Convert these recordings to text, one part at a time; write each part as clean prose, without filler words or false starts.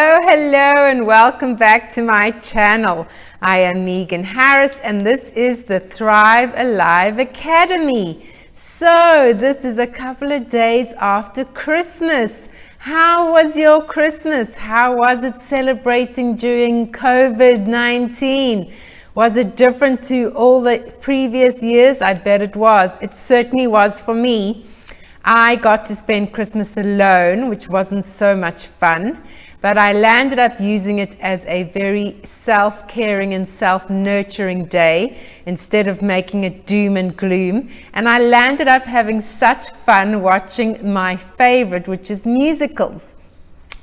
Hello, and welcome back to my channel. I am Megan Harris, and this is the Thrive Alive Academy. So, this is a couple of days after Christmas. How was your Christmas? How was it celebrating during COVID-19? Was it different to all the previous years? I bet it was. It certainly was for me. I got to spend Christmas alone, which wasn't so much fun, but I landed up using it as a very self-caring and self-nurturing day instead of making it doom and gloom. And I landed up having such fun watching my favorite, which is musicals.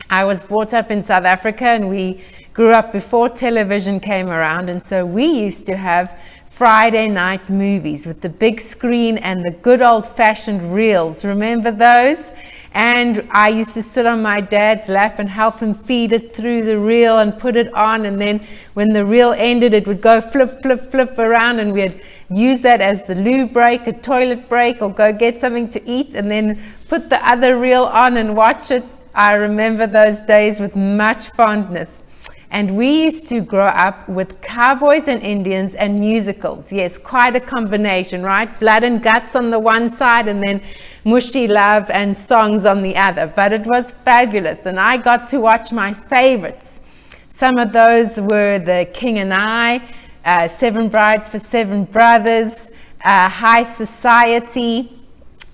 I was brought up in South Africa, and we grew up before television came around, and so we used to have Friday night movies with the big screen and the good old-fashioned reels. Remember those? And I used to sit on my dad's lap and help him feed it through the reel and put it on, and then when the reel ended, it would go flip, flip, flip around, and we'd use that as the loo break, a toilet break, or go get something to eat, and then put the other reel on and watch it. I remember those days with much fondness. And we used to grow up with cowboys and Indians and musicals. Yes, quite a combination, right? Blood and guts on the one side, and then mushy love and songs on the other. But it was fabulous, and I got to watch my favorites. Some of those were The King and I, Seven Brides for Seven Brothers, High Society.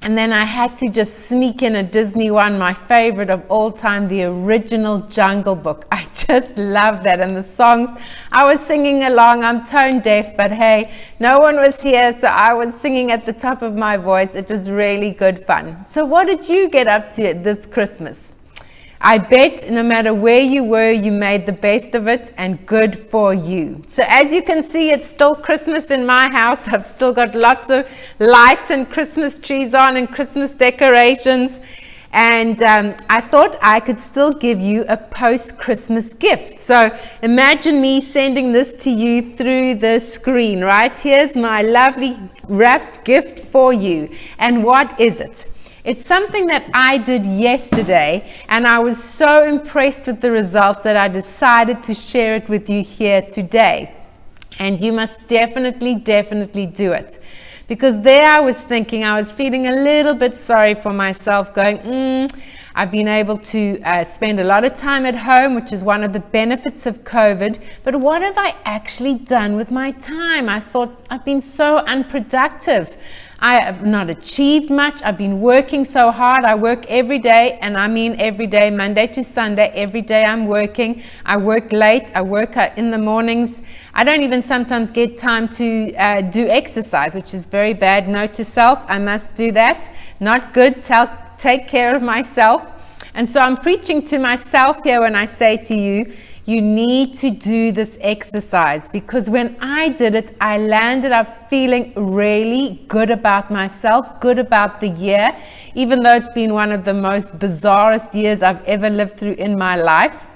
And then I had to just sneak in a Disney one, my favorite of all time, the original Jungle Book. I just love that. And the songs, I was singing along. I'm tone deaf, but hey, no one was here, so I was singing at the top of my voice. It was really good fun. So what did you get up to this Christmas? I bet no matter where you were, you made the best of it, and good for you. So as you can see, it's still Christmas in my house. I've still got lots of lights and Christmas trees on and Christmas decorations. And I thought I could still give you a post-Christmas gift. So imagine me sending this to you through the screen, right? Here's my lovely wrapped gift for you. And what is it? It's something that I did yesterday, and I was so impressed with the results that I decided to share it with you here today. And you must definitely do it. Because there I was thinking, I was feeling a little bit sorry for myself, going, I've been able to spend a lot of time at home, which is one of the benefits of COVID, but what have I actually done with my time? I thought I've been so unproductive. I have not achieved much. I've been working so hard. I work every day, and I mean every day, Monday to Sunday. Every day I'm working. I work late. I work in the mornings. I don't even sometimes get time to do exercise, which is very bad. Note to self, I must do that. Not good. Take care of myself. And so I'm preaching to myself here when I say to you, you need to do this exercise, because when I did it, I landed up feeling really good about myself, good about the year, even though it's been one of the most bizarrest years I've ever lived through in my life.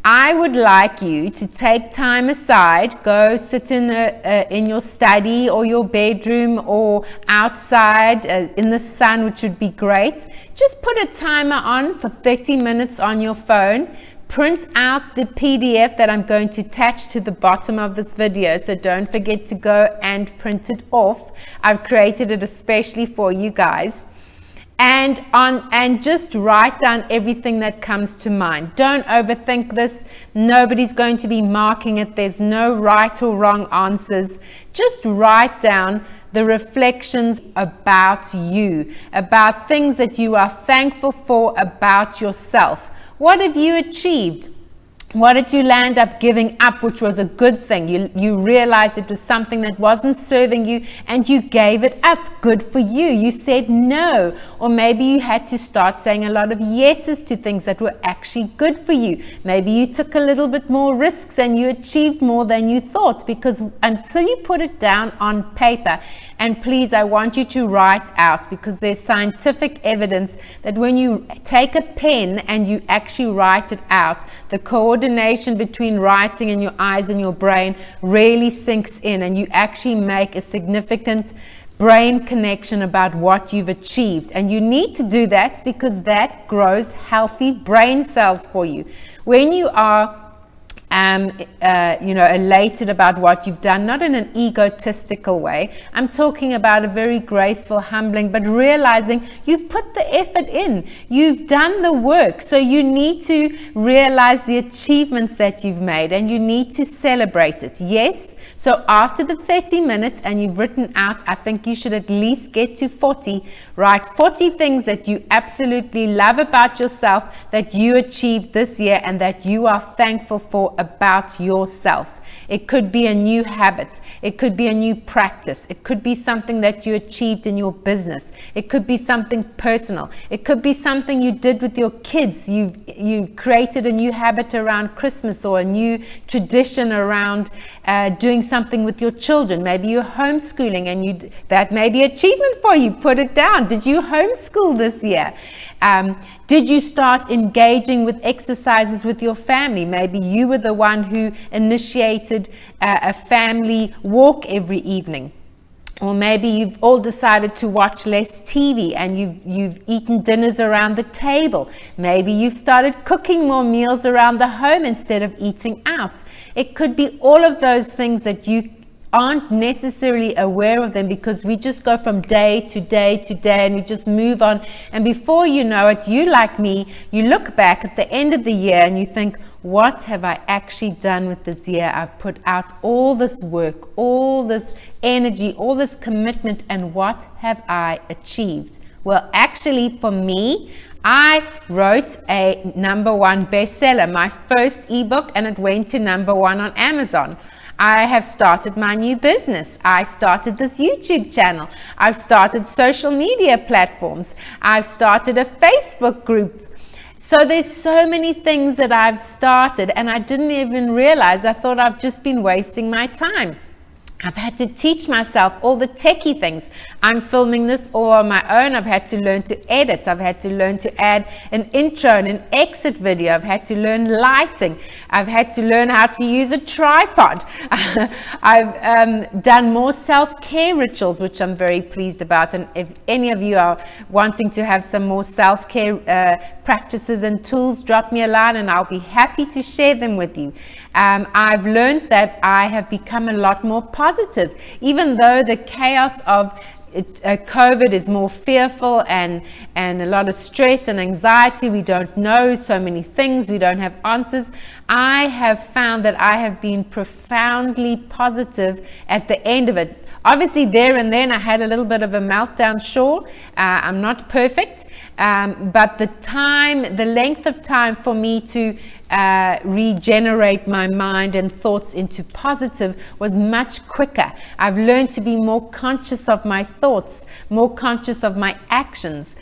I would like you to take time aside, go sit in your study or your bedroom or outside in the sun, which would be great. Just put a timer on for 30 minutes on your phone. Print out the PDF that I'm going to attach to the bottom of this video, so don't forget to go and print it off. I've created it especially for you guys. And just write down everything that comes to mind. Don't overthink this. Nobody's going to be marking it. There's no right or wrong answers. Just write down the reflections about you, about things that you are thankful for about yourself. What have you achieved? What did you land up giving up, which was a good thing? You realized it was something that wasn't serving you, and you gave it up. Good for you. You said no. Or maybe you had to start saying a lot of yeses to things that were actually good for you. Maybe you took a little bit more risks and you achieved more than you thought, because until you put it down on paper, and please, I want you to write out, because there's scientific evidence that when you take a pen and you actually write it out, the coordination between writing and your eyes and your brain really sinks in, and you actually make a significant brain connection about what you've achieved. And you need to do that because that grows healthy brain cells for you. When you are elated about what you've done, not in an egotistical way. I'm talking about a very graceful, humbling, but realizing you've put the effort in, you've done the work. So you need to realize the achievements that you've made, and you need to celebrate it. Yes. So after the 30 minutes and you've written out, I think you should at least get to 40. Write 40 things that you absolutely love about yourself, that you achieved this year, and that you are thankful for about yourself. It could be a new habit. It could be a new practice. It could be something that you achieved in your business. It could be something personal. It could be something you did with your kids. You created a new habit around Christmas, or a new tradition around doing something with your children. Maybe you're homeschooling, and that may be achievement for you. Put it down. Did you homeschool this year? Did you start engaging with exercises with your family? Maybe you were the one who initiated a family walk every evening. Or maybe you've all decided to watch less TV, and you've eaten dinners around the table. Maybe you've started cooking more meals around the home instead of eating out. It could be all of those things that you aren't necessarily aware of them, because we just go from day to day to day, and we just move on. And before you know it, you, like me, you look back at the end of the year and you think, what have I actually done with this year? I've put out all this work, all this energy, all this commitment, and what have I achieved? Well, actually, for me, I wrote a #1 bestseller, my first ebook, and it went to #1 on Amazon. I have started my new business. I started this YouTube channel. I've started social media platforms. I've started a Facebook group. So there's so many things that I've started, and I didn't even realize. I thought I've just been wasting my time. I've had to teach myself all the techie things. I'm filming this all on my own. I've had to learn to edit. I've had to learn to add an intro and an exit video. I've had to learn lighting. I've had to learn how to use a tripod. I've done more self-care rituals, which I'm very pleased about. And if any of you are wanting to have some more self-care practices and tools, drop me a line and I'll be happy to share them with you. I've learned that I have become a lot more positive, even though the chaos of COVID is more fearful and a lot of stress and anxiety. We don't know so many things. We don't have answers. I have found that I have been profoundly positive at the end of it. Obviously, there and then I had a little bit of a meltdown, sure. I'm not perfect, but the length of time for me to regenerate my mind and thoughts into positive was much quicker. I've learned to be more conscious of my thoughts, more conscious of my actions,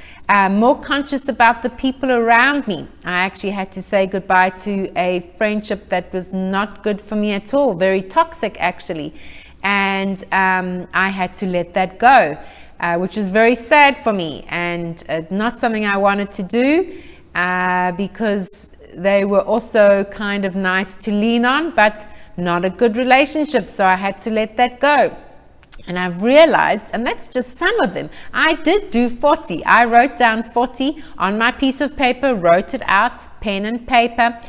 more conscious about the people around me. I actually had to say goodbye to a friendship that was not good for me at all, very toxic actually. And I had to let that go, which was very sad for me, and not something I wanted to do, because they were also kind of nice to lean on, but not a good relationship. So I had to let that go. And I've realized, and that's just some of them, I did do 40. I wrote down 40 on my piece of paper, wrote it out, pen and paper.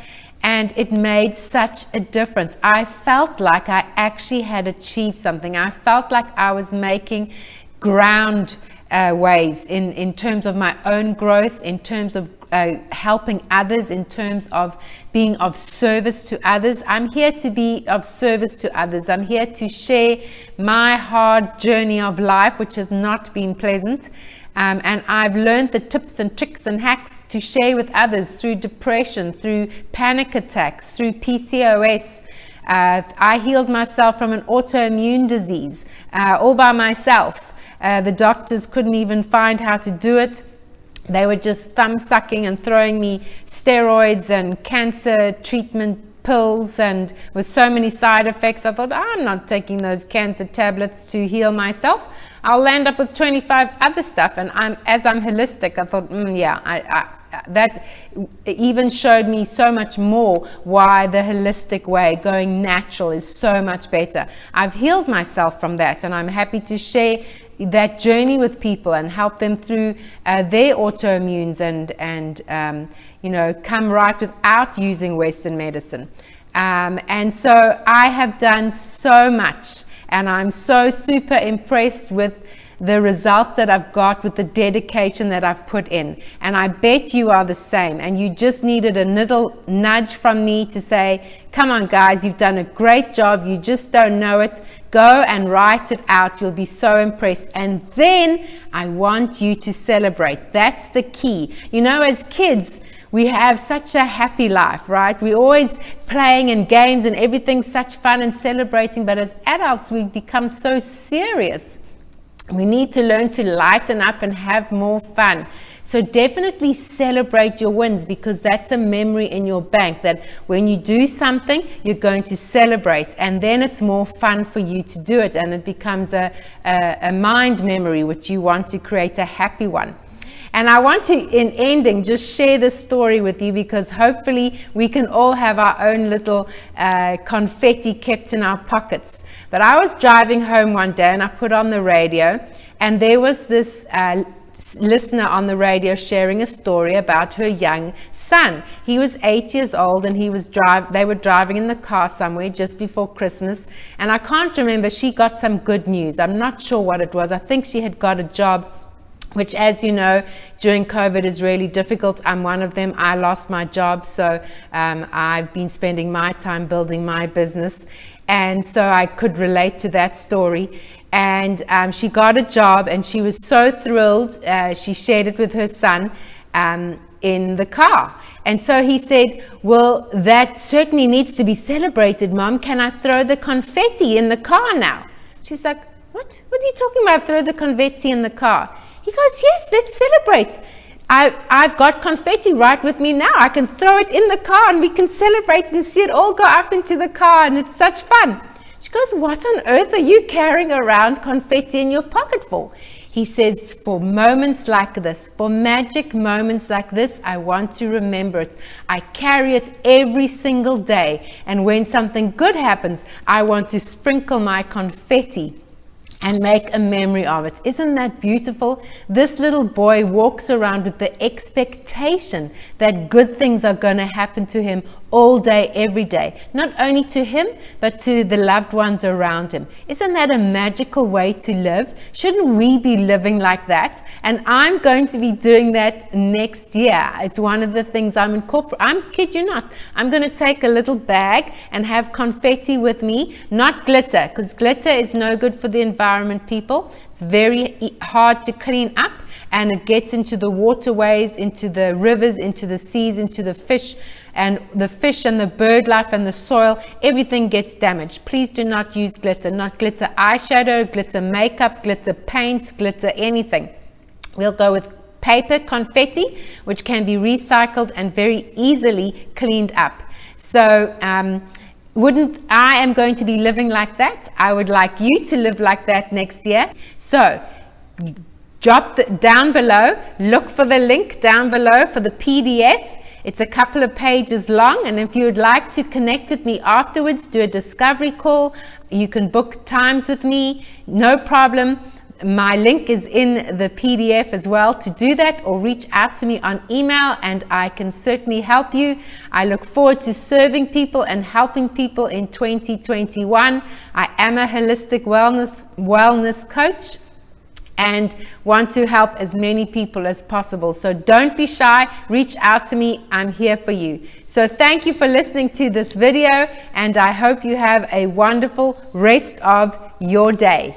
And it made such a difference. I felt like I actually had achieved something. I felt like I was making ground ways in terms of my own growth, in terms of helping others, in terms of being of service to others. I'm here to be of service to others. I'm here to share my hard journey of life, which has not been pleasant. And I've learned the tips and tricks and hacks to share with others through depression, through panic attacks, through PCOS. I healed myself from an autoimmune disease all by myself. The doctors couldn't even find how to do it. They were just thumb sucking and throwing me steroids and cancer treatment pills, and with so many side effects, I thought, I'm not taking those cancer tablets to heal myself. I'll land up with 25 other stuff. And as I'm holistic, I thought, that even showed me so much more why the holistic way, going natural, is so much better. I've healed myself from that, and I'm happy to share that journey with people and help them through their autoimmunes and come right without using Western medicine. And so I have done so much, and I'm so super impressed with the results that I've got, with the dedication that I've put in. And I bet you are the same, and you just needed a little nudge from me to say, come on guys, you've done a great job, you just don't know it. Go and write it out. You'll be so impressed. And then I want you to celebrate. That's the key. As kids, we have such a happy life, right? We're always playing and games and everything's such fun and celebrating. But as adults, we become so serious. We need to learn to lighten up and have more fun. So definitely celebrate your wins, because that's a memory in your bank that when you do something, you're going to celebrate, and then it's more fun for you to do it, and it becomes a mind memory which you want to create a happy one. And I want to, in ending, just share this story with you, because hopefully we can all have our own little confetti kept in our pockets. But I was driving home one day and I put on the radio, and there was this listener on the radio sharing a story about her young son. He was 8 years old, and they were driving in the car somewhere just before Christmas, and I can't remember, she got some good news. I'm not sure what it was. I think she had got a job, which, as you know, during COVID is really difficult. I'm one of them. I lost my job, so I've been spending my time building my business, and so I could relate to that story. And she got a job, and she was so thrilled. She shared it with her son in the car. And so he said, well, that certainly needs to be celebrated, Mom. Can I throw the confetti in the car now? She's like, what are you talking about, throw the confetti in the car? He goes, yes, let's celebrate. I've got confetti right with me now. I can throw it in the car and we can celebrate and see it all go up into the car, and it's such fun. She goes, what on earth are you carrying around confetti in your pocket for? He says, for moments like this, for magic moments like this, I want to remember it. I carry it every single day. And when something good happens, I want to sprinkle my confetti and make a memory of it. Isn't that beautiful? This little boy walks around with the expectation that good things are going to happen to him all day, every day. Not only to him, but to the loved ones around him. Isn't that a magical way to live? Shouldn't we be living like that? And I'm going to be doing that next year. It's one of the things I'm kid you not. I'm going to take a little bag and have confetti with me, not glitter, because glitter is no good for the environment, people. It's very hard to clean up, and it gets into the waterways, into the rivers, into the seas, into the fish and the bird life and the soil. Everything gets damaged. Please do not use glitter, not glitter eyeshadow, glitter makeup, glitter paint, glitter anything. We'll go with paper confetti, which can be recycled and very easily cleaned up. So I am going to be living like that. I would like you to live like that next year. So drop down below, look for the link down below for the PDF. It's a couple of pages long, and if you would like to connect with me afterwards, do a discovery call. You can book times with me, no problem. My link is in the PDF as well to do that, or reach out to me on email and I can certainly help you. I look forward to serving people and helping people in 2021. I am a holistic wellness coach and want to help as many people as possible. So don't be shy, reach out to me, I'm here for you. So thank you for listening to this video, and I hope you have a wonderful rest of your day.